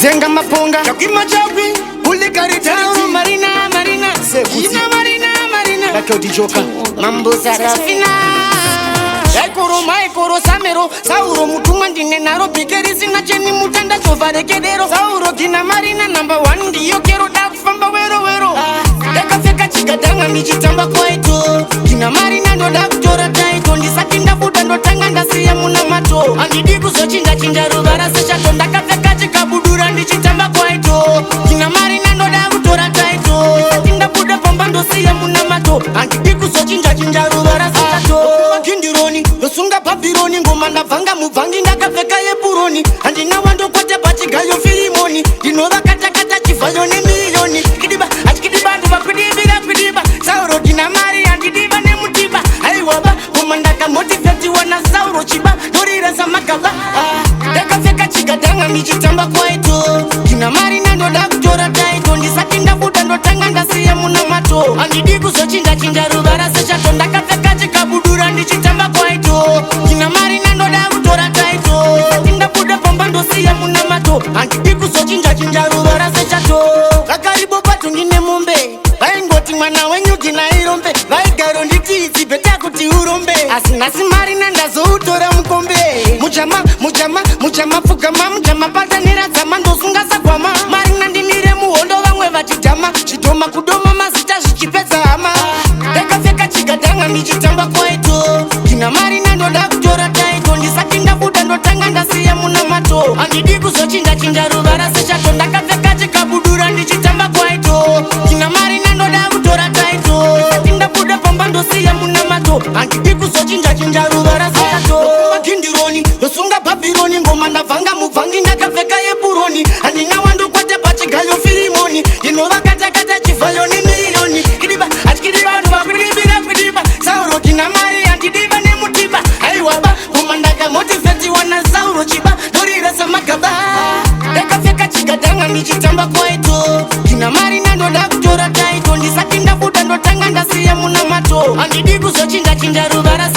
kutenga mapunga chakima chapi ulikaritazi Marina Ina Marina Lako dijoka Mambo Sarafina Ekoro samero Sauro mutuma ndine naro Bigeri sina cheni mutanda Sovare kedero Sauro kina Marina number 1 Ndiyo kero dakufamba wero Deka feka chikadanga michitamba kwaito Kina Marina ndo dakutora taito Ndisakinda fuda ndo tanga ndasiya muna mato Andidiku so chinja ruvara seshato Ndakafeka chikabudura ndichitamba kwaito Kina Marina ndo dakutora taito Ndisakinda fuda pamba ndo siya muna mato Andidiku so chinja ruvara seshato Kindironi, yosunga papironi Ngoma ndavanga muvangi ndakafeka yepuroni Andina wando kwate pachigayo filimoni Dinova kata chivayo ne milioni Kidiba, achikidiba nduva kudiba Sauro kina mari andidiba ne mutiba Aiwaba, kumandaka motiveti wana sauro chiba Dorira za makaba Dekafeka chikadanga michitamba kwaito Kina mari nando dakutora taito Ndisakinda fuda ndo tanga ndasiya muna mato Andidiku so chinja ruvara seshato Ndakafeka chikabudura ndichitamba kwaito Kina mari nando dakutora taito Ndisakinda fuda pamba ndo siya muna mato Andidiku so chinja ruvara seshato Kakaribo patu ngine mumbe Vaingoti mwana wenyu kina irombe Vaigaro nditizi beta kuti urombe Asinasi Marina ndazoutora mkombe Mujama fugama Mujama pata niradzama ndosunga sagwama Marina ndinire muhondo vamwe vachidama Chidoma kudoma mazita zvichipedza hama Dekafeka chikadanga michitamba kwaito Kina Marina ndoda kutora taito Ndisakinda fuda ndotanga ndasiya muna mato Andidi kuzochinja ruvara seshato Ndakafeka chikabudura ndichitamba kwaito Kina Marina ndoda kutora taito Ndisakinda fuda pamba ndosiya muna mato Andidi kuzochinja ruvara seshato Kindironi, yosunga papironi Ngoma ndavanga muvangi ndakafeka yepuroni Andina wando kwate pachigayo filimoni Dinova kata chivayo ne milioni Kidiba, achikidiba nduva kudiba Sauro kina mari antidiba ne mutiba Aiwaba, kumandaka motiveti wana sauro chiba Dorira za makaba Dekafeka chikadanga michitamba kwaito Kina mari nando dakutora taito Ndisakinda fuda ndo tanga ndasiya muna mato Andidiku so chinja ruvara